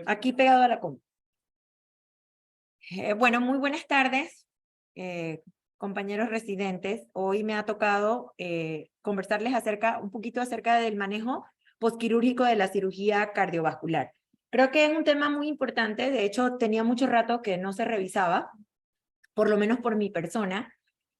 Aquí pegado a la compu. Bueno, muy buenas tardes, compañeros residentes. Hoy me ha tocado conversarles un poquito acerca del manejo posquirúrgico de la cirugía cardiovascular. Creo que es un tema muy importante. De hecho, tenía mucho rato que no se revisaba, por lo menos por mi persona.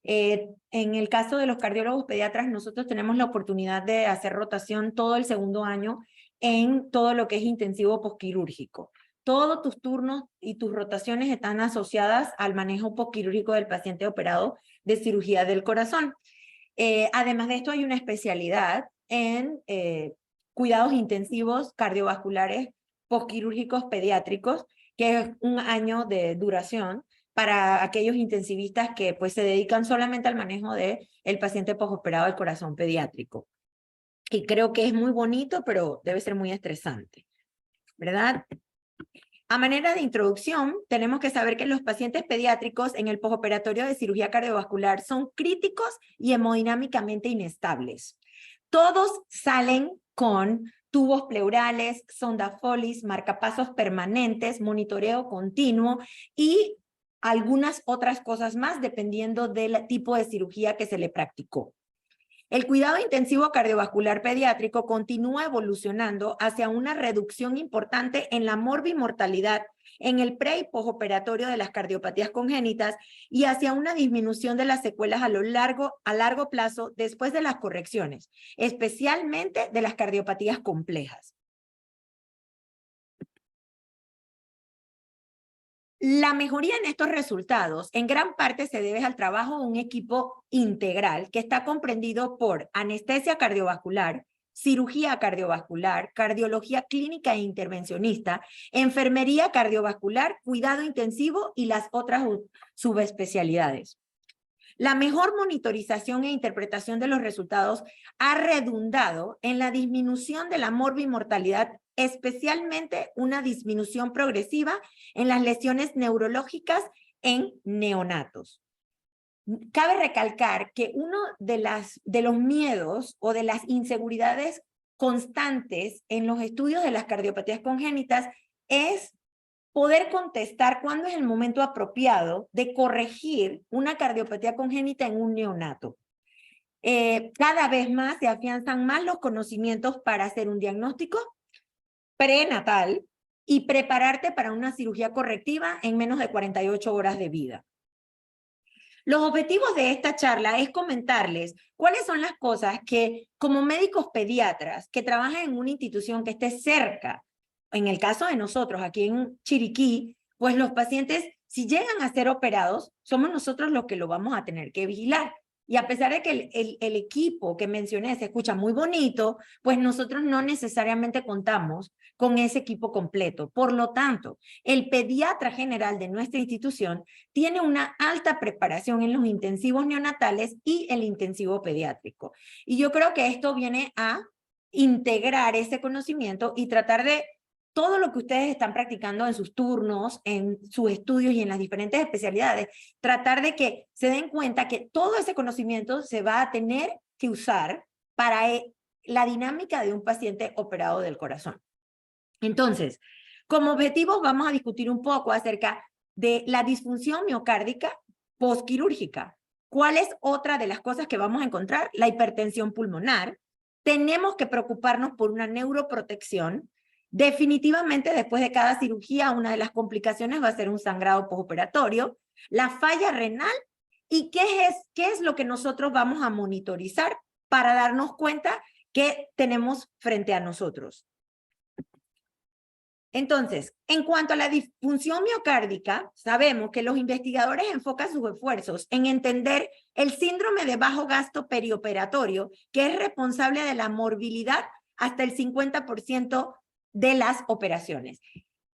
En el caso de los cardiólogos pediatras, nosotros tenemos la oportunidad de hacer rotación todo el segundo año en todo lo que es intensivo posquirúrgico. Todos tus turnos y tus rotaciones están asociadas al manejo posquirúrgico del paciente operado de cirugía del corazón. Además de esto, hay una especialidad en cuidados intensivos cardiovasculares posquirúrgicos pediátricos, que es un año de duración para aquellos intensivistas que pues se dedican solamente al manejo del paciente postoperado del corazón pediátrico. Y creo que es muy bonito, pero debe ser muy estresante, ¿verdad? A manera de introducción, tenemos que saber que los pacientes pediátricos en el postoperatorio de cirugía cardiovascular son críticos y hemodinámicamente inestables. Todos salen con tubos pleurales, sonda Foley, marcapasos permanentes, monitoreo continuo y algunas otras cosas más dependiendo del tipo de cirugía que se le practicó. El cuidado intensivo cardiovascular pediátrico continúa evolucionando hacia una reducción importante en la morbimortalidad en el pre- y postoperatorio de las cardiopatías congénitas y hacia una disminución de las secuelas a largo plazo después de las correcciones, especialmente de las cardiopatías complejas. La mejoría en estos resultados en gran parte se debe al trabajo de un equipo integral que está comprendido por anestesia cardiovascular, cirugía cardiovascular, cardiología clínica e intervencionista, enfermería cardiovascular, cuidado intensivo y las otras subespecialidades. La mejor monitorización e interpretación de los resultados ha redundado en la disminución de la morbimortalidad, especialmente una disminución progresiva en las lesiones neurológicas en neonatos. Cabe recalcar que uno de los miedos o de las inseguridades constantes en los estudios de las cardiopatías congénitas es poder contestar cuándo es el momento apropiado de corregir una cardiopatía congénita en un neonato. Cada vez más se afianzan más los conocimientos para hacer un diagnóstico prenatal y prepararte para una cirugía correctiva en menos de 48 horas de vida. Los objetivos de esta charla es comentarles cuáles son las cosas que como médicos pediatras que trabajan en una institución que esté cerca, en el caso de nosotros aquí en Chiriquí, pues los pacientes, si llegan a ser operados, somos nosotros los que lo vamos a tener que vigilar. Y a pesar de que el equipo que mencioné se escucha muy bonito, pues nosotros no necesariamente contamos con ese equipo completo. Por lo tanto, el pediatra general de nuestra institución tiene una alta preparación en los intensivos neonatales y el intensivo pediátrico. Y yo creo que esto viene a integrar ese conocimiento y tratar de todo lo que ustedes están practicando en sus turnos, en sus estudios y en las diferentes especialidades, tratar de que se den cuenta que todo ese conocimiento se va a tener que usar para la dinámica de un paciente operado del corazón. Entonces, como objetivos vamos a discutir un poco acerca de la disfunción miocárdica posquirúrgica. ¿Cuál es otra de las cosas que vamos a encontrar? La hipertensión pulmonar. Tenemos que preocuparnos por una neuroprotección. Definitivamente, después de cada cirugía, una de las complicaciones va a ser un sangrado postoperatorio, la falla renal y qué es lo que nosotros vamos a monitorizar para darnos cuenta que tenemos frente a nosotros. Entonces, en cuanto a la disfunción miocárdica, sabemos que los investigadores enfocan sus esfuerzos en entender el síndrome de bajo gasto perioperatorio, que es responsable de la morbilidad hasta el 50% de las operaciones.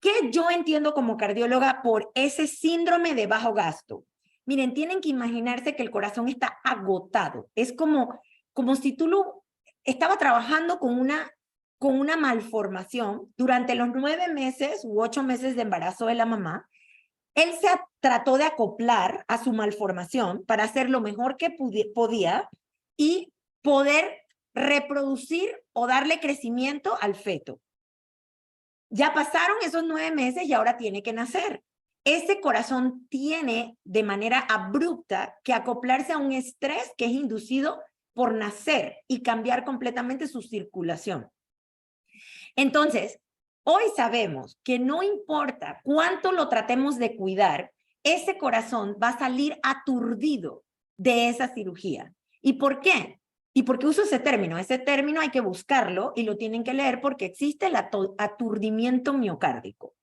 ¿Qué yo entiendo como cardióloga por ese síndrome de bajo gasto? Miren, tienen que imaginarse que el corazón está agotado. Es como si tú estaba trabajando con una malformación durante los 9 meses u 8 meses de embarazo de la mamá. Él se trató de acoplar a su malformación para hacer lo mejor que podía y poder reproducir o darle crecimiento al feto. Ya pasaron esos 9 meses y ahora tiene que nacer. Ese corazón tiene de manera abrupta que acoplarse a un estrés que es inducido por nacer y cambiar completamente su circulación. Entonces, hoy sabemos que no importa cuánto lo tratemos de cuidar, ese corazón va a salir aturdido de esa cirugía. ¿Y por qué? ¿Y por qué uso ese término? Ese término hay que buscarlo y lo tienen que leer porque existe el aturdimiento miocárdico.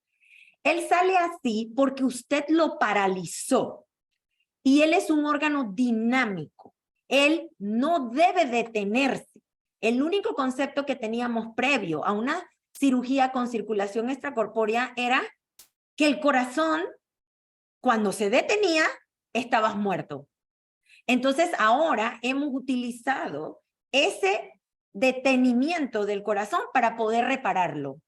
Él sale así porque usted lo paralizó y él es un órgano dinámico. Él no debe detenerse. El único concepto que teníamos previo a una cirugía con circulación extracorpórea era que el corazón, cuando se detenía, estabas muerto. Entonces ahora hemos utilizado ese detenimiento del corazón para poder repararlo.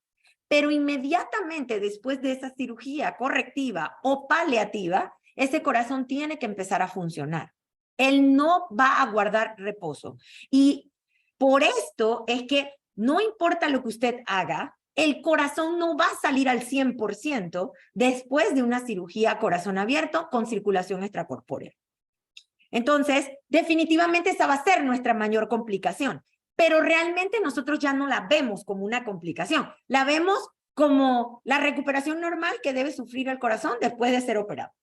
Pero inmediatamente después de esa cirugía correctiva o paliativa, ese corazón tiene que empezar a funcionar. Él no va a guardar reposo. Y por esto es que no importa lo que usted haga, el corazón no va a salir al 100% después de una cirugía a corazón abierto con circulación extracorpórea. Entonces, definitivamente esa va a ser nuestra mayor complicación, pero realmente nosotros ya no la vemos como una complicación, la vemos como la recuperación normal que debe sufrir el corazón después de ser operado.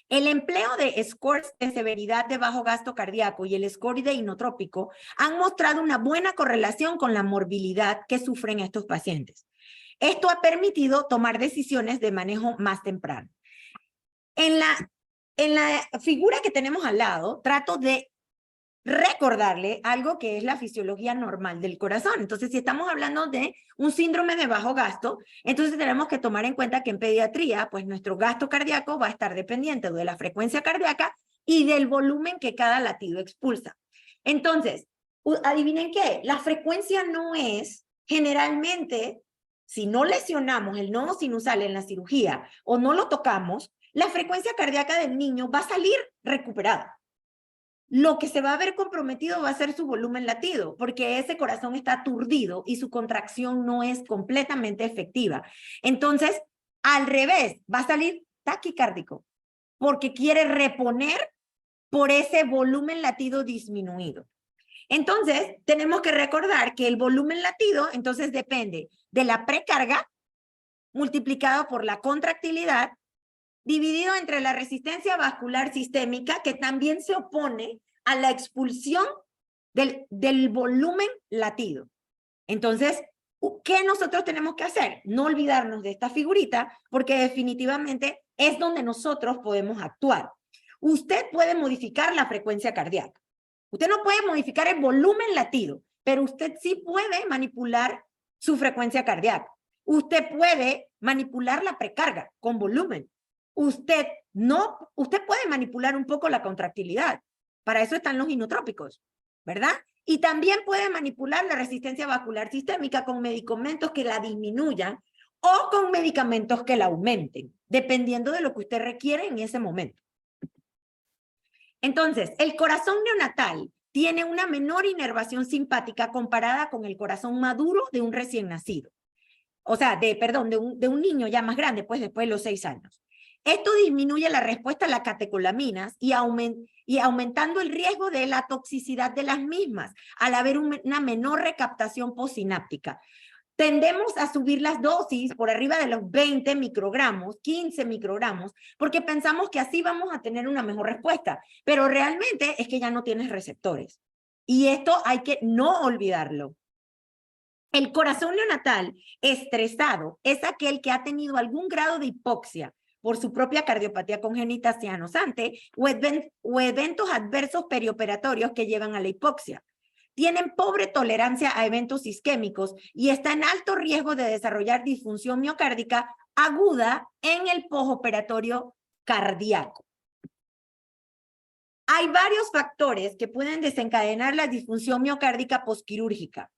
El empleo de scores de severidad de bajo gasto cardíaco y el score de inotrópico han mostrado una buena correlación con la morbilidad que sufren estos pacientes. Esto ha permitido tomar decisiones de manejo más temprano. En la figura que tenemos al lado, trato de recordarle algo que es la fisiología normal del corazón. Entonces, si estamos hablando de un síndrome de bajo gasto, entonces tenemos que tomar en cuenta que en pediatría, pues nuestro gasto cardíaco va a estar dependiente de la frecuencia cardíaca y del volumen que cada latido expulsa. Entonces, adivinen qué, la frecuencia no es generalmente, si no lesionamos el nodo sinusal en la cirugía o no lo tocamos, la frecuencia cardíaca del niño va a salir recuperada. Lo que se va a ver comprometido va a ser su volumen latido, porque ese corazón está aturdido y su contracción no es completamente efectiva. Entonces, al revés, va a salir taquicárdico, porque quiere reponer por ese volumen latido disminuido. Entonces, tenemos que recordar que el volumen latido, entonces, depende de la precarga multiplicado por la contractilidad dividido entre la resistencia vascular sistémica, que también se opone a la expulsión del volumen latido. Entonces, ¿qué nosotros tenemos que hacer? No olvidarnos de esta figurita, porque definitivamente es donde nosotros podemos actuar. Usted puede modificar la frecuencia cardíaca. Usted no puede modificar el volumen latido, pero usted sí puede manipular su frecuencia cardíaca. Usted puede manipular la precarga con volumen. Usted puede manipular un poco la contractilidad. Para eso están los inotrópicos, ¿verdad? Y también puede manipular la resistencia vascular sistémica con medicamentos que la disminuyan o con medicamentos que la aumenten, dependiendo de lo que usted requiere en ese momento. Entonces, el corazón neonatal tiene una menor inervación simpática comparada con el corazón maduro de un recién nacido. O sea, de un niño ya más grande, pues después de los 6 años. Esto disminuye la respuesta a las catecolaminas y aumentando el riesgo de la toxicidad de las mismas, al haber una menor recaptación postsináptica. Tendemos a subir las dosis por arriba de los 20 microgramos, 15 microgramos, porque pensamos que así vamos a tener una mejor respuesta, pero realmente es que ya no tienes receptores. Y esto hay que no olvidarlo. El corazón neonatal estresado es aquel que ha tenido algún grado de hipoxia por su propia cardiopatía congénita cianosante o eventos adversos perioperatorios que llevan a la hipoxia. Tienen pobre tolerancia a eventos isquémicos y está en alto riesgo de desarrollar disfunción miocárdica aguda en el postoperatorio cardíaco. Hay varios factores que pueden desencadenar la disfunción miocárdica postquirúrgica.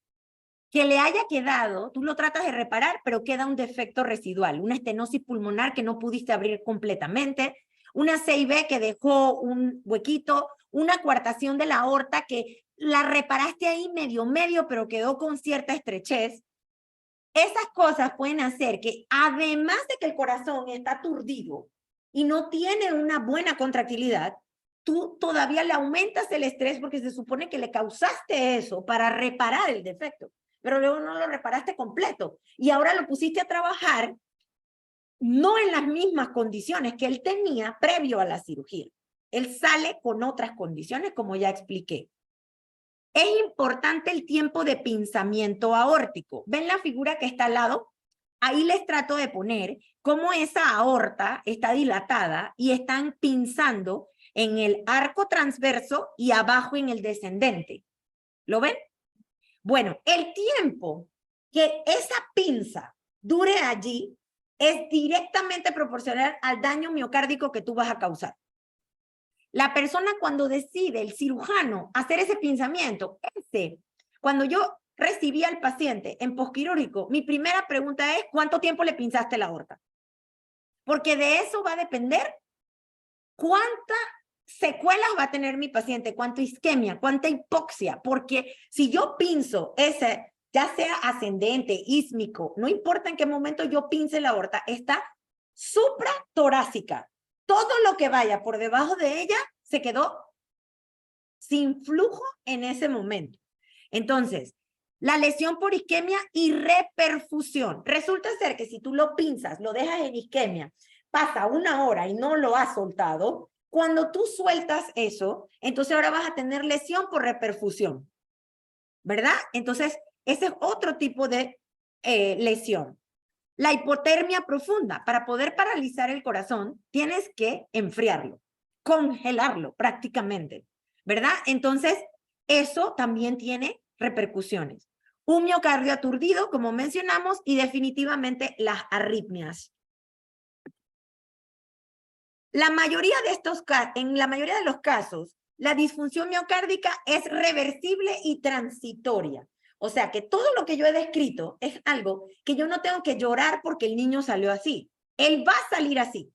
Que le haya quedado, tú lo tratas de reparar, pero queda un defecto residual, una estenosis pulmonar que no pudiste abrir completamente, una CIB que dejó un huequito, una coartación de la aorta que la reparaste ahí medio, pero quedó con cierta estrechez. Esas cosas pueden hacer que, además de que el corazón está aturdido y no tiene una buena contractilidad, tú todavía le aumentas el estrés porque se supone que le causaste eso para reparar el defecto, pero luego no lo reparaste completo y ahora lo pusiste a trabajar no en las mismas condiciones que él tenía previo a la cirugía. Él sale con otras condiciones, como ya expliqué. Es importante el tiempo de pinzamiento aórtico. ¿Ven la figura que está al lado? Ahí les trato de poner cómo esa aorta está dilatada y están pinzando en el arco transverso y abajo en el descendente. ¿Lo ven? Bueno, el tiempo que esa pinza dure allí es directamente proporcional al daño miocárdico que tú vas a causar. La persona cuando decide, el cirujano, hacer ese pinzamiento, cuando yo recibí al paciente en posquirúrgico, mi primera pregunta es, ¿cuánto tiempo le pinzaste la aorta? Porque de eso va a depender cuántas secuelas va a tener mi paciente, cuánta isquemia, cuánta hipoxia, porque si yo pinzo ese, ya sea ascendente, ísmico, no importa en qué momento yo pince la aorta, está supratorácica. Todo lo que vaya por debajo de ella se quedó sin flujo en ese momento. Entonces, la lesión por isquemia y reperfusión. Resulta ser que si tú lo pinzas, lo dejas en isquemia, pasa 1 hora y no lo has soltado, cuando tú sueltas eso, entonces ahora vas a tener lesión por reperfusión, ¿verdad? Entonces, ese es otro tipo de lesión. La hipotermia profunda, para poder paralizar el corazón, tienes que enfriarlo, congelarlo prácticamente, ¿verdad? Entonces, eso también tiene repercusiones. Un miocardio aturdido, como mencionamos, y definitivamente las arritmias. En la mayoría de los casos, la disfunción miocárdica es reversible y transitoria. O sea que todo lo que yo he descrito es algo que yo no tengo que llorar porque el niño salió así. Él va a salir así.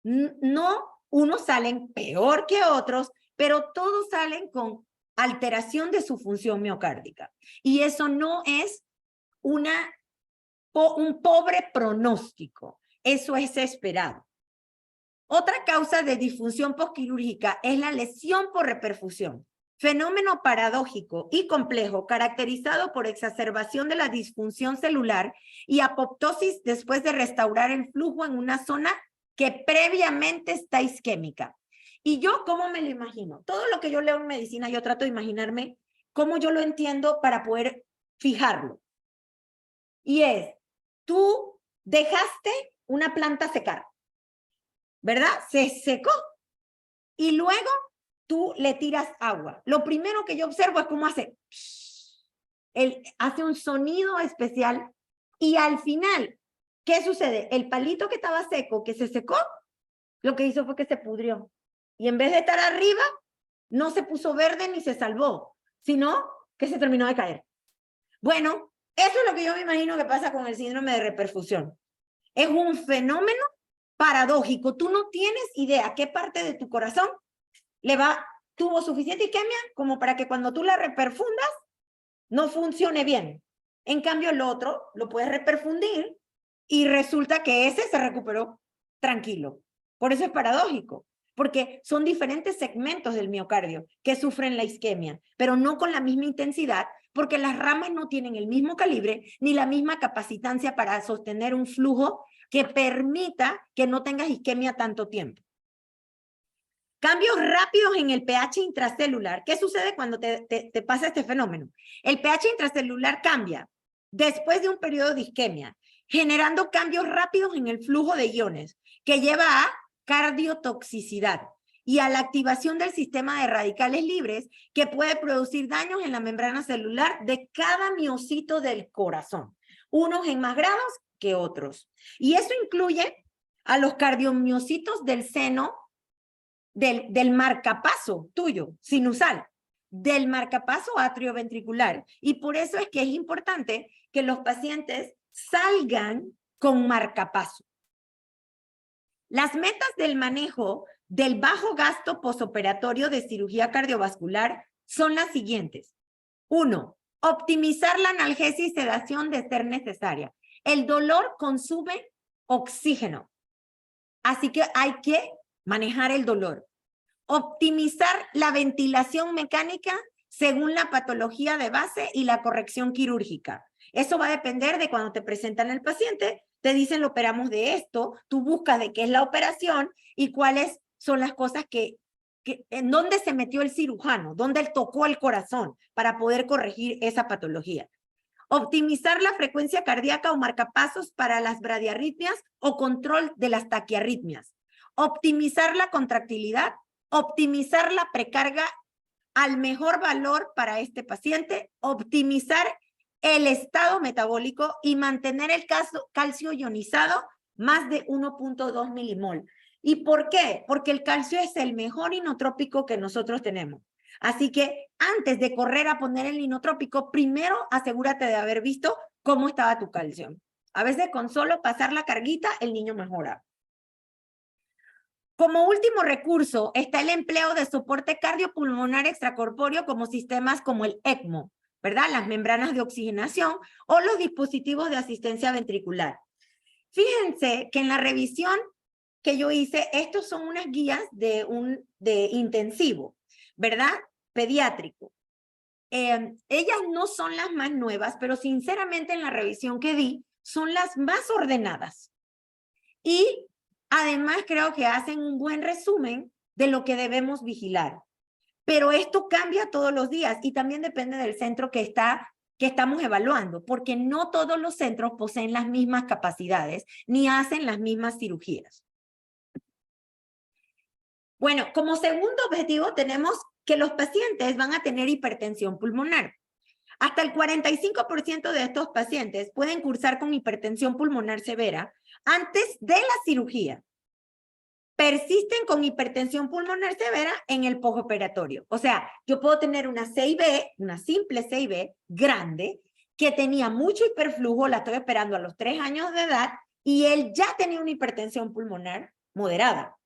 No, unos salen peor que otros, pero todos salen con alteración de su función miocárdica. Y eso no es un pobre pronóstico. Eso es esperado. Otra causa de disfunción posquirúrgica es la lesión por reperfusión, fenómeno paradójico y complejo caracterizado por exacerbación de la disfunción celular y apoptosis después de restaurar el flujo en una zona que previamente está isquémica. Y yo, ¿cómo me lo imagino? Todo lo que yo leo en medicina, yo trato de imaginarme cómo yo lo entiendo para poder fijarlo. Y es, tú dejaste una planta secar, ¿verdad? Se secó y luego tú le tiras agua. Lo primero que yo observo es cómo hace. Él hace un sonido especial y al final, ¿qué sucede? El palito que estaba seco, que se secó, lo que hizo fue que se pudrió. Y en vez de estar arriba, no se puso verde ni se salvó, sino que se terminó de caer. Bueno, eso es lo que yo me imagino que pasa con el síndrome de reperfusión. Es un fenómeno paradójico. Tú no tienes idea qué parte de tu corazón tuvo suficiente isquemia como para que cuando tú la reperfundas no funcione bien. En cambio, el otro lo puedes reperfundir y resulta que ese se recuperó tranquilo. Por eso es paradójico, porque son diferentes segmentos del miocardio que sufren la isquemia, pero no con la misma intensidad, porque las ramas no tienen el mismo calibre ni la misma capacitancia para sostener un flujo que permita que no tengas isquemia tanto tiempo. Cambios rápidos en el pH intracelular. ¿Qué sucede cuando te pasa este fenómeno? El pH intracelular cambia después de un periodo de isquemia, generando cambios rápidos en el flujo de iones, que lleva a cardiotoxicidad y a la activación del sistema de radicales libres, que puede producir daños en la membrana celular de cada miocito del corazón, unos en más grados que otros. Y eso incluye a los cardiomiocitos del seno, del marcapaso tuyo, sinusal, del marcapaso atrioventricular. Y por eso es que es importante que los pacientes salgan con marcapaso. Las metas del manejo del bajo gasto posoperatorio de cirugía cardiovascular son las siguientes. 1. Optimizar la analgesia y sedación de ser necesaria. El dolor consume oxígeno, así que hay que manejar el dolor. Optimizar la ventilación mecánica según la patología de base y la corrección quirúrgica. Eso va a depender de cuando te presentan al paciente, te dicen lo operamos de esto, tú buscas de qué es la operación y cuáles son las cosas en dónde se metió el cirujano, dónde él tocó el corazón para poder corregir esa patología. Optimizar la frecuencia cardíaca o marcapasos para las bradiarritmias o control de las taquiarritmias. Optimizar la contractilidad, optimizar la precarga al mejor valor para este paciente, optimizar el estado metabólico y mantener el calcio ionizado más de 1.2 milimol. ¿Y por qué? Porque el calcio es el mejor inotrópico que nosotros tenemos. Así que antes de correr a poner el inotrópico, primero asegúrate de haber visto cómo estaba tu calcio. A veces con solo pasar la carguita, el niño mejora. Como último recurso está el empleo de soporte cardiopulmonar extracorpóreo como sistemas como el ECMO, ¿verdad? Las membranas de oxigenación o los dispositivos de asistencia ventricular. Fíjense que en la revisión que yo hice, estos son unas guías de intensivo, ¿verdad? Pediátrico. Ellas no son las más nuevas, pero sinceramente en la revisión que di, son las más ordenadas. Y además creo que hacen un buen resumen de lo que debemos vigilar. Pero esto cambia todos los días y también depende del centro que estamos evaluando, porque no todos los centros poseen las mismas capacidades ni hacen las mismas cirugías. Bueno, como segundo objetivo tenemos que los pacientes van a tener hipertensión pulmonar. Hasta el 45% de estos pacientes pueden cursar con hipertensión pulmonar severa antes de la cirugía. Persisten con hipertensión pulmonar severa en el postoperatorio. O sea, yo puedo tener una CIB, una simple CIB grande, que tenía mucho hiperflujo, la estoy operando a los 3 años de edad, y él ya tenía una hipertensión pulmonar moderada.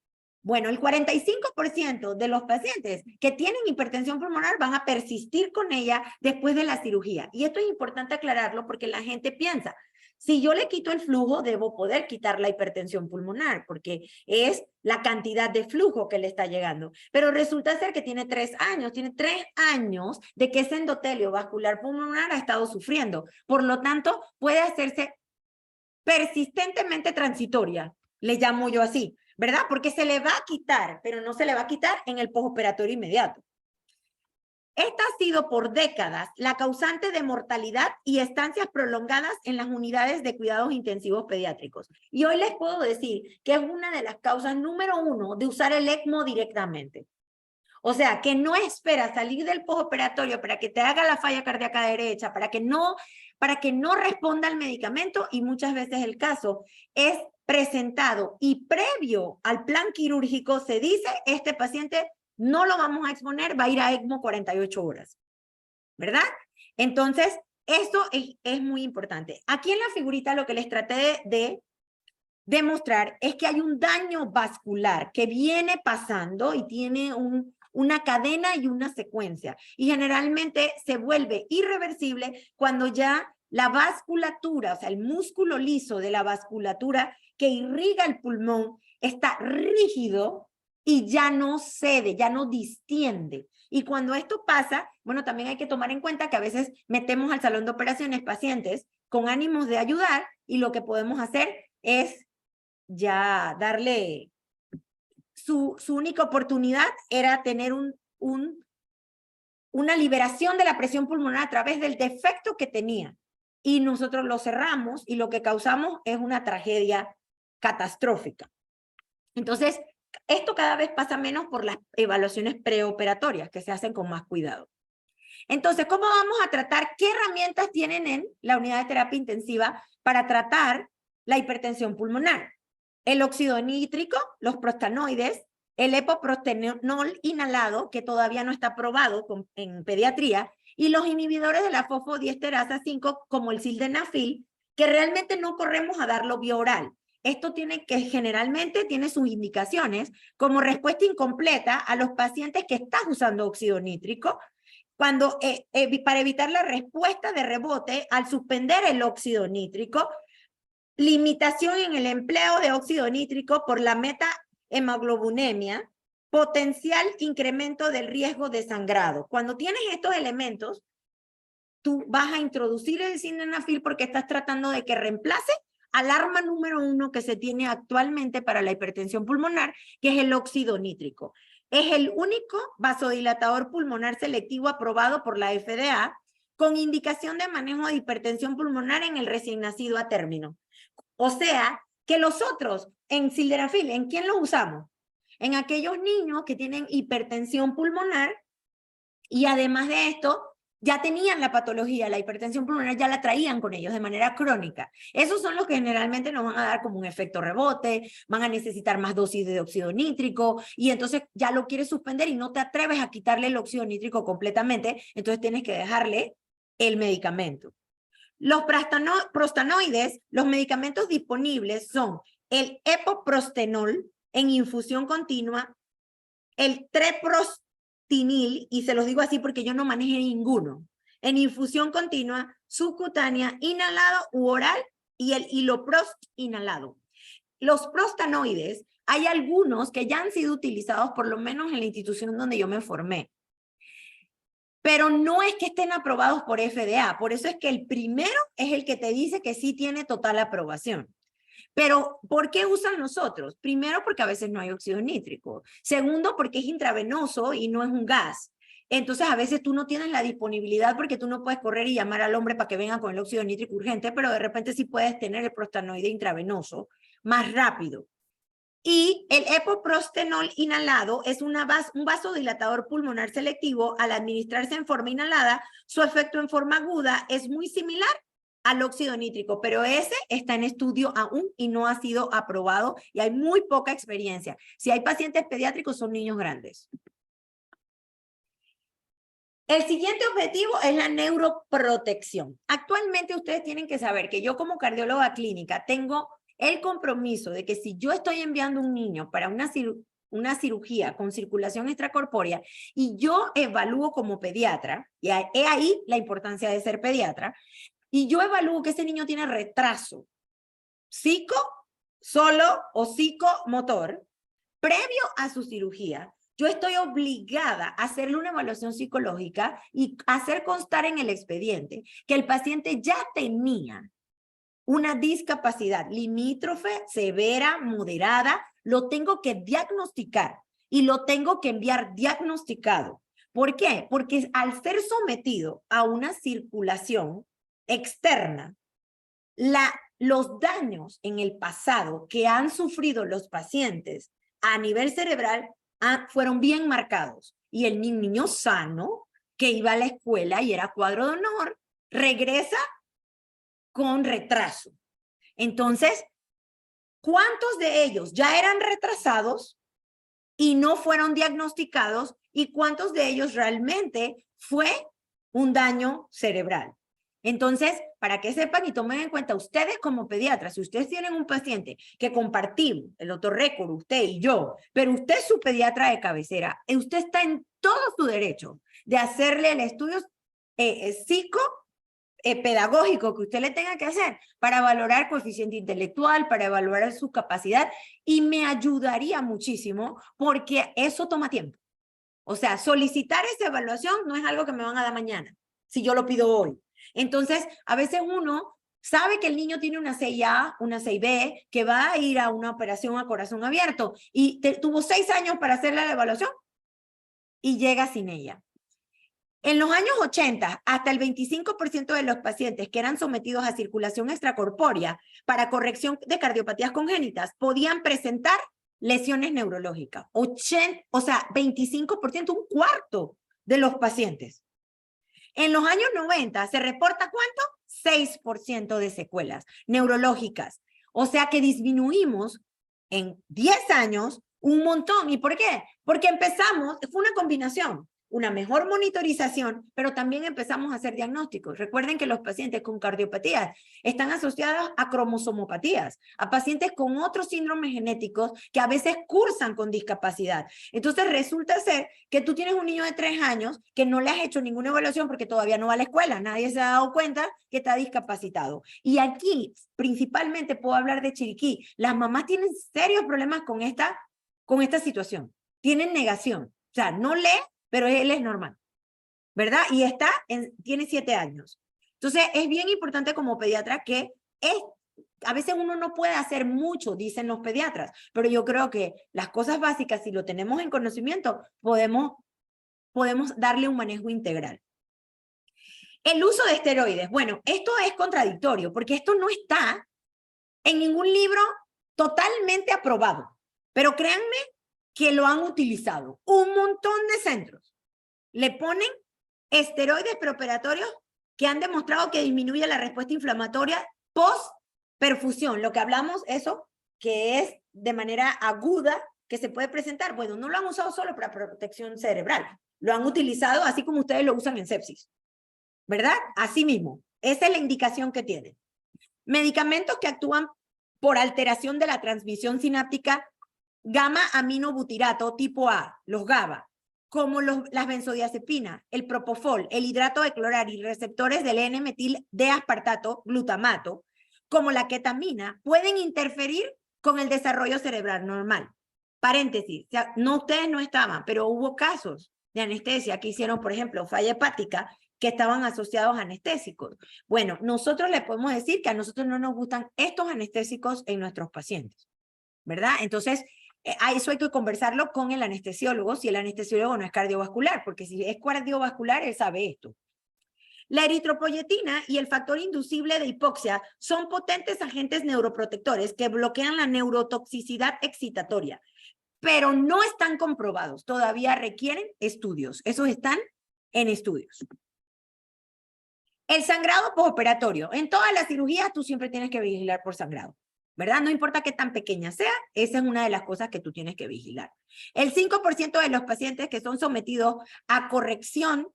Bueno, el 45% de los pacientes que tienen hipertensión pulmonar van a persistir con ella después de la cirugía. Y esto es importante aclararlo porque la gente piensa, si yo le quito el flujo, debo poder quitar la hipertensión pulmonar porque es la cantidad de flujo que le está llegando. Pero resulta ser que tiene 3 años de que ese endotelio vascular pulmonar ha estado sufriendo. Por lo tanto, puede hacerse persistentemente transitoria, le llamo yo así, ¿verdad? Porque se le va a quitar, pero no se le va a quitar en el postoperatorio inmediato. Esta ha sido por décadas la causante de mortalidad y estancias prolongadas en las unidades de cuidados intensivos pediátricos. Y hoy les puedo decir que es una de las causas número 1 de usar el ECMO directamente. O sea, que no espera salir del postoperatorio para que te haga la falla cardíaca derecha, para que no responda al medicamento, y muchas veces el caso es presentado y previo al plan quirúrgico se dice, este paciente no lo vamos a exponer, va a ir a ECMO 48 horas, ¿verdad? Entonces, esto es muy importante. Aquí en la figurita lo que les traté de demostrar es que hay un daño vascular que viene pasando y tiene una cadena y una secuencia. Y generalmente se vuelve irreversible cuando ya la vasculatura, o sea, el músculo liso de la vasculatura que irriga el pulmón está rígido y ya no cede, ya no distiende. Y cuando esto pasa, bueno, también hay que tomar en cuenta que a veces metemos al salón de operaciones pacientes con ánimos de ayudar y lo que podemos hacer es ya darle su única oportunidad era tener una liberación de la presión pulmonar a través del defecto que tenía. Y nosotros lo cerramos y lo que causamos es una tragedia catastrófica. Entonces, esto cada vez pasa menos por las evaluaciones preoperatorias que se hacen con más cuidado. Entonces, ¿cómo vamos a tratar? ¿Qué herramientas tienen en la unidad de terapia intensiva para tratar la hipertensión pulmonar? El óxido nítrico, los prostanoides, el epoprostenol inhalado, que todavía no está aprobado en pediatría, y los inhibidores de la fosfodiesterasa 5, como el sildenafil, que realmente no corremos a darlo vía oral. Esto generalmente tiene sus indicaciones como respuesta incompleta a los pacientes que están usando óxido nítrico, para evitar la respuesta de rebote al suspender el óxido nítrico, limitación en el empleo de óxido nítrico por la metahemoglobinemia, potencial incremento del riesgo de sangrado. Cuando tienes estos elementos, tú vas a introducir el sildenafil porque estás tratando de que reemplace al arma número 1 que se tiene actualmente para la hipertensión pulmonar, que es el óxido nítrico. Es el único vasodilatador pulmonar selectivo aprobado por la FDA con indicación de manejo de hipertensión pulmonar en el recién nacido a término. O sea, que los otros, en sildenafil, ¿en quién los usamos? En aquellos niños que tienen hipertensión pulmonar y además de esto, ya tenían la patología, la hipertensión pulmonar ya la traían con ellos de manera crónica. Esos son los que generalmente nos van a dar como un efecto rebote, van a necesitar más dosis de óxido nítrico y entonces ya lo quieres suspender y no te atreves a quitarle el óxido nítrico completamente, entonces tienes que dejarle el medicamento. Los prostanoides, los medicamentos disponibles son el epoprostenol en infusión continua, el treprostinil, y se los digo así porque yo no manejé ninguno, en infusión continua, subcutánea, inhalado u oral, y el hiloprost inhalado. Los prostanoides, hay algunos que ya han sido utilizados por lo menos en la institución donde yo me formé, pero no es que estén aprobados por FDA, por eso es que el primero es el que te dice que sí tiene total aprobación. Pero, ¿por qué usan los otros? Primero, porque a veces no hay óxido nítrico. Segundo, porque es intravenoso y no es un gas. Entonces, a veces tú no tienes la disponibilidad porque tú no puedes correr y llamar al hombre para que venga con el óxido nítrico urgente, pero de repente sí puedes tener el prostanoide intravenoso más rápido. Y el epoprostenol inhalado es un vasodilatador pulmonar selectivo. Al administrarse en forma inhalada, su efecto en forma aguda es muy similar al óxido nítrico, pero ese está en estudio aún y no ha sido aprobado y hay muy poca experiencia. Si hay pacientes pediátricos, son niños grandes. El siguiente objetivo es la neuroprotección. Actualmente ustedes tienen que saber que yo como cardióloga clínica tengo el compromiso de que si yo estoy enviando un niño para una cirugía con circulación extracorpórea y yo evalúo como pediatra, y he ahí la importancia de ser pediatra, y yo evalúo que ese niño tiene retraso solo o psicomotor previo a su cirugía, yo estoy obligada a hacerle una evaluación psicológica y hacer constar en el expediente que el paciente ya tenía una discapacidad limítrofe, severa, moderada, lo tengo que diagnosticar y lo tengo que enviar diagnosticado. ¿Por qué? Porque al ser sometido a una circulación externa, los daños en el pasado que han sufrido los pacientes a nivel cerebral fueron bien marcados. Y el niño sano, que iba a la escuela y era cuadro de honor, regresa con retraso. Entonces, ¿cuántos de ellos ya eran retrasados y no fueron diagnosticados? ¿Y cuántos de ellos realmente fue un daño cerebral? Entonces, para que sepan y tomen en cuenta, ustedes como pediatras, si ustedes tienen un paciente que compartimos, el doctor Récord, usted y yo, pero usted es su pediatra de cabecera, usted está en todo su derecho de hacerle el estudio pedagógico que usted le tenga que hacer para valorar coeficiente intelectual, para evaluar su capacidad, y me ayudaría muchísimo porque eso toma tiempo. O sea, solicitar esa evaluación no es algo que me van a dar mañana, si yo lo pido hoy. Entonces, a veces uno sabe que el niño tiene una 6A, una 6B, que va a ir a una operación a corazón abierto y tuvo 6 años para hacerle la evaluación y llega sin ella. En los años 80, hasta el 25% de los pacientes que eran sometidos a circulación extracorpórea para corrección de cardiopatías congénitas podían presentar lesiones neurológicas. O sea, 25%, un cuarto de los pacientes. En los años 90 se reporta ¿cuánto? 6% de secuelas neurológicas. O sea que disminuimos en 10 años un montón. ¿Y por qué? Porque empezamos, fue una combinación. una mejor monitorización, pero también empezamos a hacer diagnósticos. Recuerden que los pacientes con cardiopatías están asociados a cromosomopatías, a pacientes con otros síndromes genéticos que a veces cursan con discapacidad. Entonces resulta ser que tú tienes un niño de 3 años que no le has hecho ninguna evaluación porque todavía no va a la escuela, nadie se ha dado cuenta que está discapacitado. Y aquí, principalmente, puedo hablar de Chiriquí. Las mamás tienen serios problemas con esta situación. Tienen negación. O sea, no lee, pero él es normal, ¿verdad? Y tiene 7 años. Entonces, es bien importante como pediatra que a veces uno no puede hacer mucho, dicen los pediatras, pero yo creo que las cosas básicas, si lo tenemos en conocimiento, podemos darle un manejo integral. El uso de esteroides. Bueno, esto es contradictorio, porque esto no está en ningún libro totalmente aprobado, pero créanme que lo han utilizado. Un montón de centros le ponen esteroides preoperatorios que han demostrado que disminuye la respuesta inflamatoria post-perfusión. Lo que hablamos, eso que es de manera aguda que se puede presentar. Bueno, no lo han usado solo para protección cerebral. Lo han utilizado así como ustedes lo usan en sepsis, ¿verdad? Así mismo. Esa es la indicación que tienen. Medicamentos que actúan por alteración de la transmisión sináptica gamma-aminobutirato tipo A, los GABA, como las benzodiazepinas, el propofol, el hidrato de clorar y receptores del N-metil de aspartato, glutamato, como la ketamina, pueden interferir con el desarrollo cerebral normal. Paréntesis, o sea, no, ustedes no estaban, pero hubo casos de anestesia que hicieron, por ejemplo, falla hepática, que estaban asociados a anestésicos. Bueno, nosotros le podemos decir que a nosotros no nos gustan estos anestésicos en nuestros pacientes, ¿verdad? Entonces, a eso hay que conversarlo con el anestesiólogo, si el anestesiólogo no es cardiovascular, porque si es cardiovascular, él sabe esto. La eritropoyetina y el factor inducible de hipoxia son potentes agentes neuroprotectores que bloquean la neurotoxicidad excitatoria, pero no están comprobados, todavía requieren estudios. Esos están en estudios. El sangrado postoperatorio. En todas las cirugías tú siempre tienes que vigilar por sangrado, ¿verdad? No importa qué tan pequeña sea, esa es una de las cosas que tú tienes que vigilar. El 5% de los pacientes que son sometidos a corrección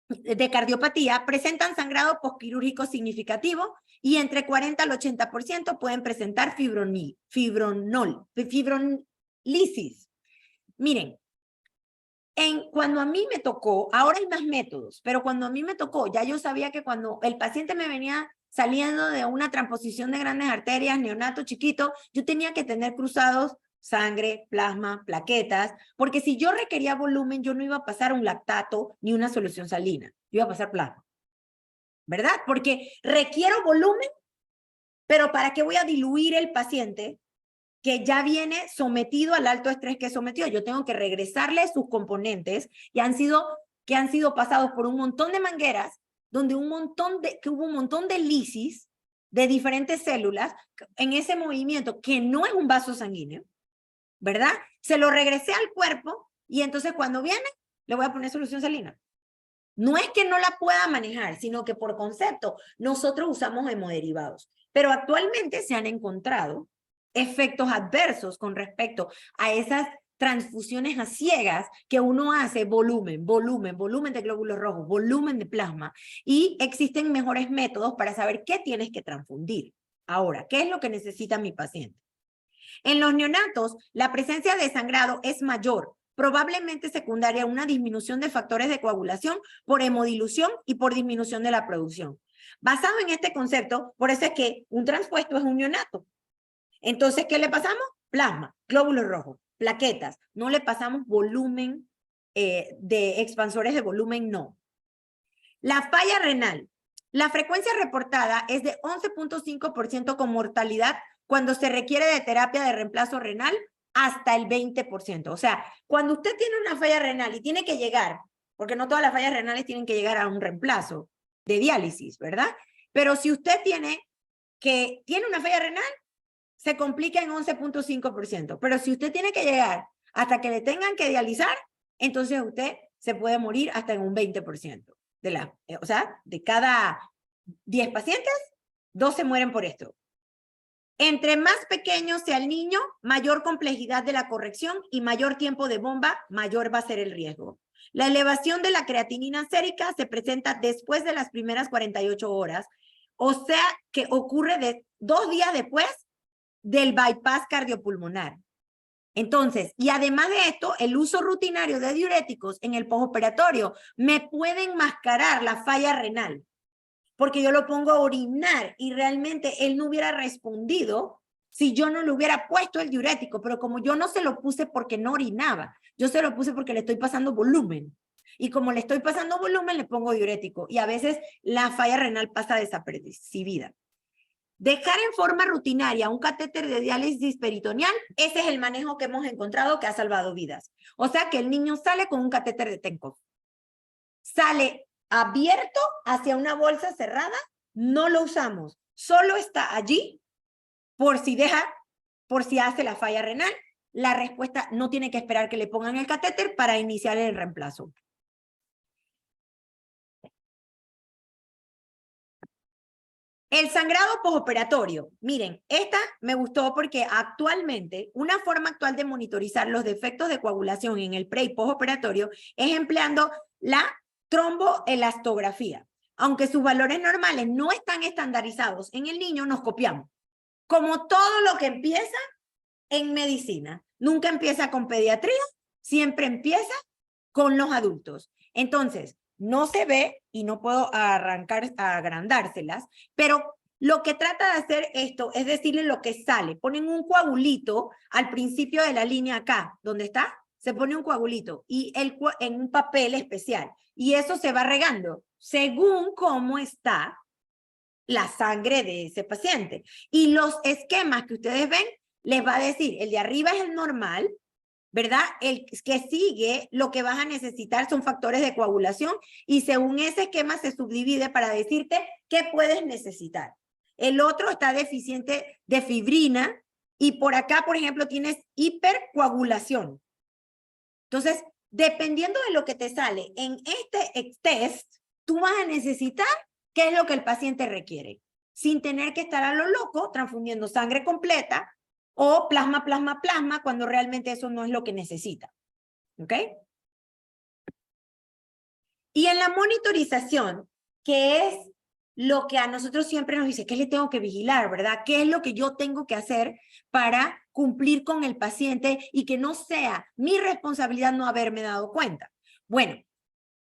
de cardiopatía presentan sangrado postquirúrgico significativo y entre 40 al 80% pueden presentar fibrolisis. Miren, cuando a mí me tocó, ahora hay más métodos, pero cuando a mí me tocó, ya yo sabía que cuando el paciente me venía saliendo de una transposición de grandes arterias, neonato chiquito, yo tenía que tener cruzados sangre, plasma, plaquetas, porque si yo requería volumen, yo no iba a pasar un lactato ni una solución salina, yo iba a pasar plasma, ¿verdad? Porque requiero volumen, pero ¿para qué voy a diluir el paciente que ya viene sometido al alto estrés que es sometido? Yo tengo que regresarle sus componentes que han sido pasados por un montón de mangueras, donde hubo un montón de lisis de diferentes células en ese movimiento que no es un vaso sanguíneo, ¿verdad? Se lo regresé al cuerpo y entonces cuando viene le voy a poner solución salina. No es que no la pueda manejar, sino que por concepto nosotros usamos hemoderivados. Pero actualmente se han encontrado efectos adversos con respecto a esas transfusiones a ciegas que uno hace volumen de glóbulos rojos, volumen de plasma, y existen mejores métodos para saber qué tienes que transfundir. Ahora, ¿qué es lo que necesita mi paciente? En los neonatos, la presencia de sangrado es mayor, probablemente secundaria a una disminución de factores de coagulación por hemodilución y por disminución de la producción. Basado en este concepto, por eso es que un transpuesto es un neonato. Entonces, ¿qué le pasamos? Plasma, glóbulos rojos, plaquetas. No le pasamos volumen de expansores de volumen, no. La falla renal. La frecuencia reportada es de 11.5% con mortalidad cuando se requiere de terapia de reemplazo renal hasta el 20%. O sea, cuando usted tiene una falla renal y tiene que llegar, porque no todas las fallas renales tienen que llegar a un reemplazo de diálisis, ¿verdad? Pero si usted tiene una falla renal, se complica en 11.5%. Pero si usted tiene que llegar hasta que le tengan que dializar, entonces usted se puede morir hasta en un 20%. O sea, de cada 10 pacientes, 2 se mueren por esto. Entre más pequeño sea el niño, mayor complejidad de la corrección y mayor tiempo de bomba, mayor va a ser el riesgo. La elevación de la creatinina sérica se presenta después de las primeras 48 horas, o sea que ocurre 2 días después del bypass cardiopulmonar. Entonces, y además de esto, el uso rutinario de diuréticos en el postoperatorio me puede enmascarar la falla renal, porque yo lo pongo a orinar y realmente él no hubiera respondido si yo no le hubiera puesto el diurético, pero como yo no se lo puse porque no orinaba, yo se lo puse porque le estoy pasando volumen. Y como le estoy pasando volumen, le pongo diurético. Y a veces la falla renal pasa desapercibida. Dejar en forma rutinaria un catéter de diálisis peritoneal, ese es el manejo que hemos encontrado que ha salvado vidas. O sea que el niño sale con un catéter de Tenkov. Sale abierto hacia una bolsa cerrada, no lo usamos. Solo está allí por si hace la falla renal. La respuesta no tiene que esperar que le pongan el catéter para iniciar el reemplazo. El sangrado postoperatorio. Miren, esta me gustó porque actualmente una forma actual de monitorizar los defectos de coagulación en el pre y postoperatorio es empleando la tromboelastografía. Aunque sus valores normales no están estandarizados en el niño, nos copiamos. Como todo lo que empieza en medicina. Nunca empieza con pediatría, siempre empieza con los adultos. Entonces, no se ve y no puedo agrandárselas, pero lo que trata de hacer esto es decirle lo que sale. Ponen un coagulito al principio de la línea acá, ¿dónde está? Se pone un coagulito y en un papel especial. Y eso se va regando según cómo está la sangre de ese paciente. Y los esquemas que ustedes ven, les va a decir, el de arriba es el normal, ¿verdad? El que sigue, lo que vas a necesitar son factores de coagulación y según ese esquema se subdivide para decirte qué puedes necesitar. El otro está deficiente de fibrina y por acá, por ejemplo, tienes hipercoagulación. Entonces, dependiendo de lo que te sale en este test, tú vas a necesitar qué es lo que el paciente requiere, sin tener que estar a lo loco transfundiendo sangre completa o plasma, plasma, plasma, cuando realmente eso no es lo que necesita. ¿Ok? Y en la monitorización, que es lo que a nosotros siempre nos dice, ¿qué le tengo que vigilar, verdad? ¿Qué es lo que yo tengo que hacer para cumplir con el paciente y que no sea mi responsabilidad no haberme dado cuenta? Bueno,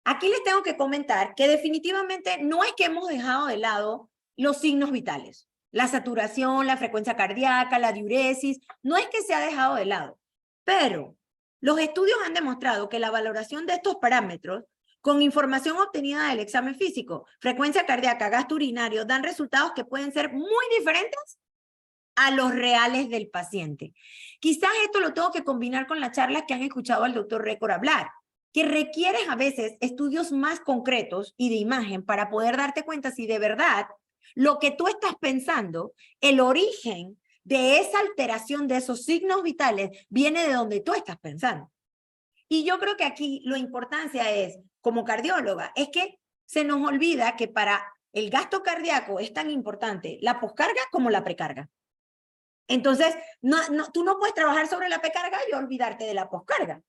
aquí les tengo que comentar que definitivamente no es que hemos dejado de lado los signos vitales. La saturación, la frecuencia cardíaca, la diuresis, no es que se ha dejado de lado. Pero los estudios han demostrado que la valoración de estos parámetros con información obtenida del examen físico, frecuencia cardíaca, gasto urinario, dan resultados que pueden ser muy diferentes a los reales del paciente. Quizás esto lo tengo que combinar con las charlas que han escuchado al doctor Récor hablar, que requieres a veces estudios más concretos y de imagen para poder darte cuenta si de verdad lo que tú estás pensando, el origen de esa alteración de esos signos vitales viene de donde tú estás pensando. Y yo creo que aquí la importancia es, como cardióloga, es que se nos olvida que para el gasto cardíaco es tan importante la poscarga como la precarga. Entonces, tú no puedes trabajar sobre la precarga y olvidarte de la poscarga.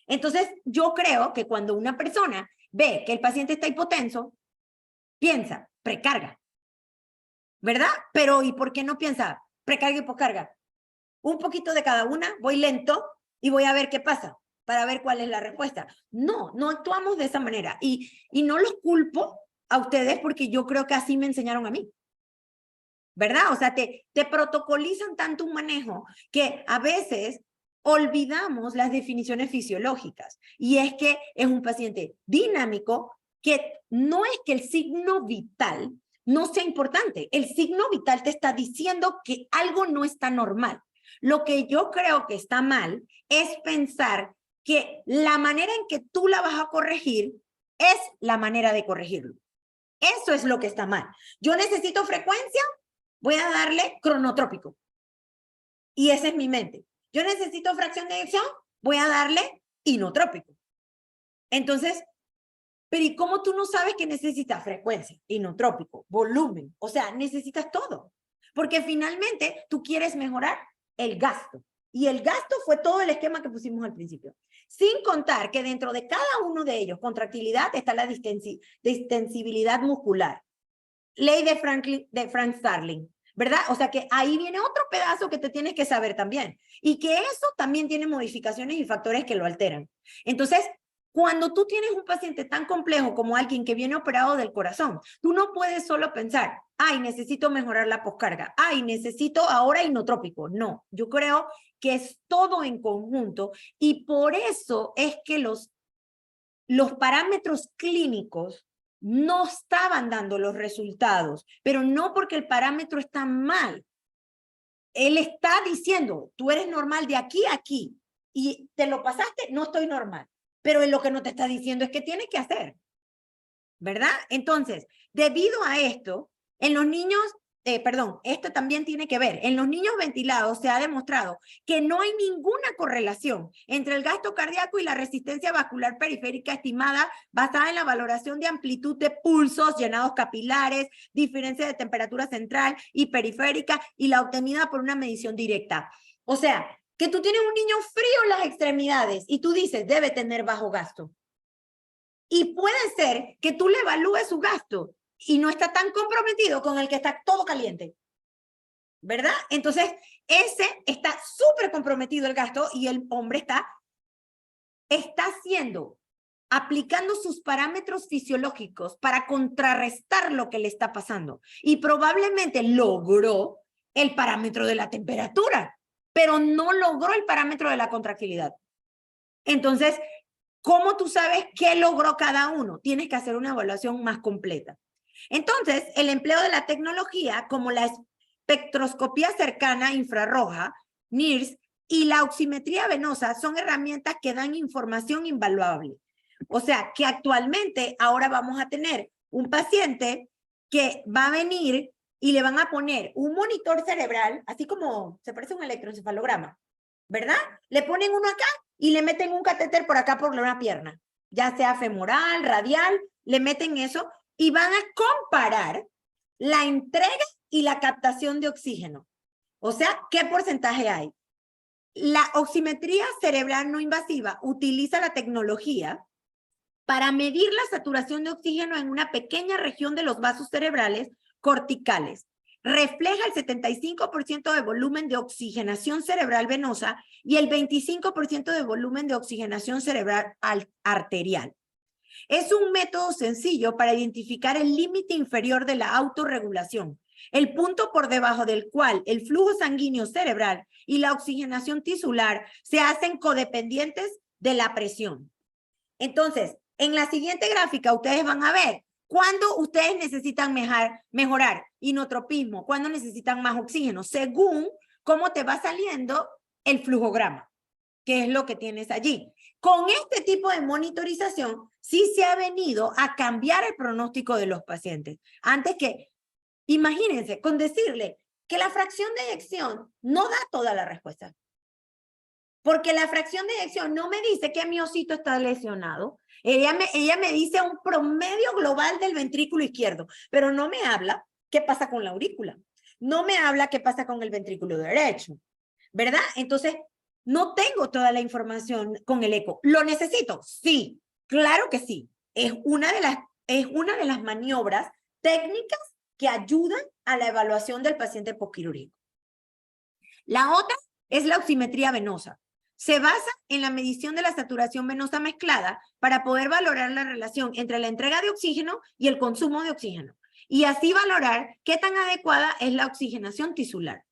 Entonces, yo creo que cuando una persona ve que el paciente está hipotenso, piensa, precarga, ¿verdad? Pero, ¿y por qué no piensa precarga y poscarga? Un poquito de cada una, voy lento y voy a ver qué pasa, para ver cuál es la respuesta. No, no actuamos de esa manera. Y no los culpo a ustedes porque yo creo que así me enseñaron a mí. ¿Verdad? O sea, te protocolizan tanto un manejo que a veces olvidamos las definiciones fisiológicas. Y es que es un paciente dinámico que no es que el signo vital no sea importante. El signo vital te está diciendo que algo no está normal. Lo que yo creo que está mal es pensar que la manera en que tú la vas a corregir es la manera de corregirlo. Eso es lo que está mal. Yo necesito frecuencia, voy a darle cronotrópico. Y esa es mi mente. Yo necesito fracción de eyección, voy a darle inotrópico. Entonces, pero ¿y cómo tú no sabes que necesitas frecuencia, inotrópico, volumen? O sea, necesitas todo. Porque finalmente tú quieres mejorar el gasto. Y el gasto fue todo el esquema que pusimos al principio. Sin contar que dentro de cada uno de ellos, contractilidad, está la distensibilidad muscular. Ley de Frank Starling, ¿verdad? O sea que ahí viene otro pedazo que te tienes que saber también. Y que eso también tiene modificaciones y factores que lo alteran. Entonces, cuando tú tienes un paciente tan complejo como alguien que viene operado del corazón, tú no puedes solo pensar, ay, necesito mejorar la poscarga, ay, necesito ahora inotrópico. No, yo creo que es todo en conjunto y por eso es que los parámetros clínicos no estaban dando los resultados, pero no porque el parámetro está mal. Él está diciendo, tú eres normal de aquí a aquí y te lo pasaste, no estoy normal. Pero lo que no te está diciendo es que tienes que hacer, ¿verdad? Entonces, debido a esto, en los niños, esto también tiene que ver, en los niños ventilados se ha demostrado que no hay ninguna correlación entre el gasto cardíaco y la resistencia vascular periférica estimada basada en la valoración de amplitud de pulsos, llenados capilares, diferencia de temperatura central y periférica y la obtenida por una medición directa. O sea, que tú tienes un niño frío en las extremidades y tú dices, debe tener bajo gasto. Y puede ser que tú le evalúes su gasto y no está tan comprometido con el que está todo caliente, ¿verdad? Entonces, ese está súper comprometido el gasto y el hombre está aplicando sus parámetros fisiológicos para contrarrestar lo que le está pasando. Y probablemente logró el parámetro de la temperatura, pero no logró el parámetro de la contractilidad. Entonces, ¿cómo tú sabes qué logró cada uno? Tienes que hacer una evaluación más completa. Entonces, el empleo de la tecnología como la espectroscopía cercana infrarroja, NIRS, y la oximetría venosa son herramientas que dan información invaluable. O sea, que actualmente ahora vamos a tener un paciente que va a venir y le van a poner un monitor cerebral, así como se parece a un electroencefalograma, ¿verdad? Le ponen uno acá y le meten un catéter por acá por una pierna, ya sea femoral, radial, le meten eso y van a comparar la entrega y la captación de oxígeno. O sea, ¿qué porcentaje hay? La oximetría cerebral no invasiva utiliza la tecnología para medir la saturación de oxígeno en una pequeña región de los vasos cerebrales corticales. Refleja el 75% de volumen de oxigenación cerebral venosa y el 25% de volumen de oxigenación cerebral arterial. Es un método sencillo para identificar el límite inferior de la autorregulación, el punto por debajo del cual el flujo sanguíneo cerebral y la oxigenación tisular se hacen codependientes de la presión. Entonces, en la siguiente gráfica ustedes van a ver cuándo ustedes necesitan mejorar inotropismo, cuándo necesitan más oxígeno, según cómo te va saliendo el flujograma, que es lo que tienes allí. Con este tipo de monitorización, sí se ha venido a cambiar el pronóstico de los pacientes. Antes que, imagínense, con decirle que la fracción de eyección no da toda la respuesta. Porque la fracción de eyección no me dice que mi osito está lesionado. Ella me dice un promedio global del ventrículo izquierdo, pero no me habla qué pasa con la aurícula. No me habla qué pasa con el ventrículo derecho, ¿verdad? Entonces, no tengo toda la información con el eco. ¿Lo necesito? Sí, claro que sí. Es una de las maniobras técnicas que ayudan a la evaluación del paciente postquirúrgico. La otra es la oximetría venosa. Se basa en la medición de la saturación venosa mezclada para poder valorar la relación entre la entrega de oxígeno y el consumo de oxígeno, y así valorar qué tan adecuada es la oxigenación tisular.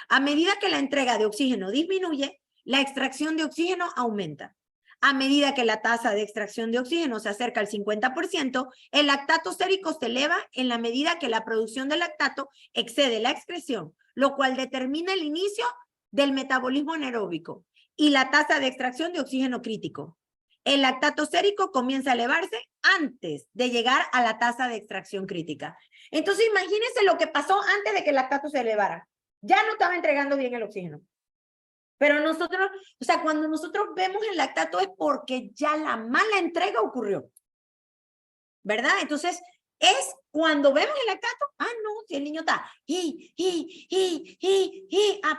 A medida que la entrega de oxígeno disminuye, la extracción de oxígeno aumenta. A medida que la tasa de extracción de oxígeno se acerca al 50%, el lactato sérico se eleva en la medida que la producción de lactato excede la excreción, lo cual determina el inicio del metabolismo anaeróbico y la tasa de extracción de oxígeno crítico. El lactato sérico comienza a elevarse antes de llegar a la tasa de extracción crítica. Entonces, imagínense lo que pasó antes de que el lactato se elevara. Ya no estaba entregando bien el oxígeno. Pero nosotros, o sea, cuando nosotros vemos el lactato es porque ya la mala entrega ocurrió, ¿verdad? Entonces, es cuando vemos el lactato, no, si el niño está,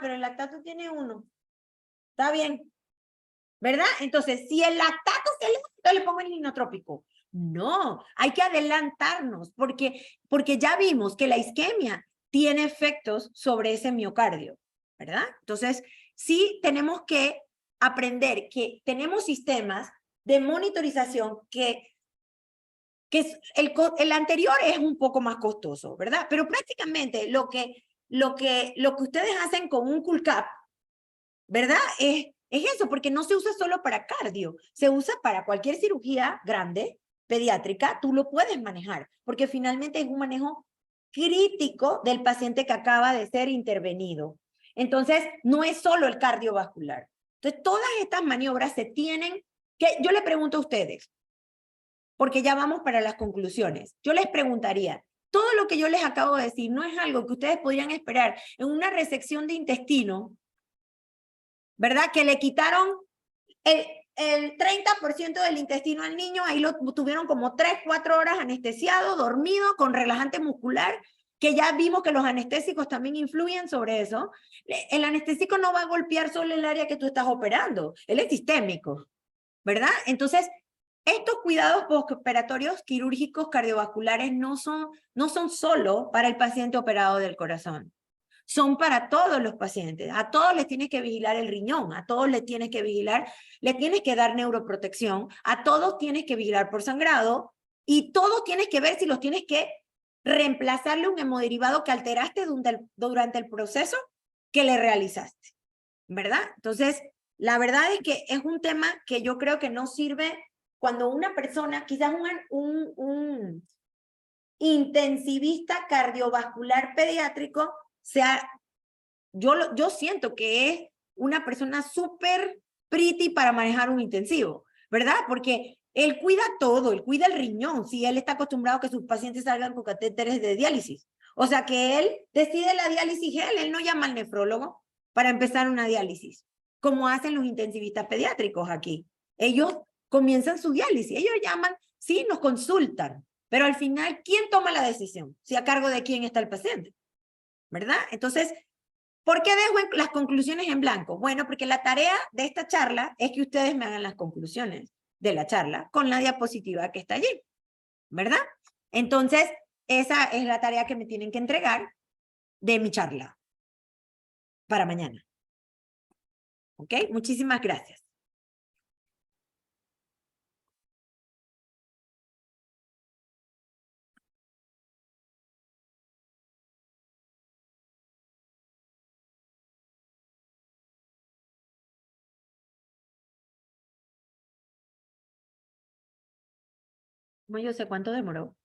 pero el lactato tiene 1. Está bien, ¿verdad? Entonces, si el lactato se eleva, entonces le pongo el inotrópico. No, hay que adelantarnos porque ya vimos que la isquemia tiene efectos sobre ese miocardio, ¿verdad? Entonces, sí tenemos que aprender que tenemos sistemas de monitorización que el anterior es un poco más costoso, ¿verdad? Pero prácticamente lo que ustedes hacen con un CoolCap, ¿verdad? Es eso, porque no se usa solo para cardio, se usa para cualquier cirugía grande, pediátrica, tú lo puedes manejar, porque finalmente es un manejo crítico del paciente que acaba de ser intervenido. Entonces, no es solo el cardiovascular. Entonces, todas estas maniobras se tienen que, yo le pregunto a ustedes, porque ya vamos para las conclusiones. Yo les preguntaría, todo lo que yo les acabo de decir no es algo que ustedes podrían esperar en una resección de intestino, ¿verdad? Que le quitaron el 30% del intestino al niño, ahí lo tuvieron como 3, 4 horas anestesiado, dormido, con relajante muscular, que ya vimos que los anestésicos también influyen sobre eso. El anestésico no va a golpear solo el área que tú estás operando, él es sistémico, ¿verdad? Entonces, estos cuidados postoperatorios quirúrgicos cardiovasculares no son solo para el paciente operado del corazón. Son para todos los pacientes. A todos les tienes que vigilar el riñón, a todos les tienes que vigilar, le tienes que dar neuroprotección, a todos tienes que vigilar por sangrado y todos tienes que ver si los tienes que reemplazarle un hemodiderivado que alteraste durante el proceso que le realizaste, ¿verdad? Entonces, la verdad es que es un tema que yo creo que no sirve cuando una persona, quizás un intensivista cardiovascular pediátrico, sea, yo siento que es una persona súper pretty para manejar un intensivo, ¿verdad? Porque él cuida todo, él cuida el riñón, si él está acostumbrado a que sus pacientes salgan con catéteres de diálisis. O sea que él decide la diálisis él no llama al nefrólogo para empezar una diálisis, como hacen los intensivistas pediátricos aquí. Ellos comienzan su diálisis, ellos llaman, sí, nos consultan, pero al final, ¿quién toma la decisión? Si a cargo de quién está el paciente, ¿verdad? Entonces, ¿por qué dejo las conclusiones en blanco? Bueno, porque la tarea de esta charla es que ustedes me hagan las conclusiones de la charla con la diapositiva que está allí, ¿verdad? Entonces, esa es la tarea que me tienen que entregar de mi charla para mañana. ¿Ok? Muchísimas gracias. ¿Cómo yo sé cuánto demoró?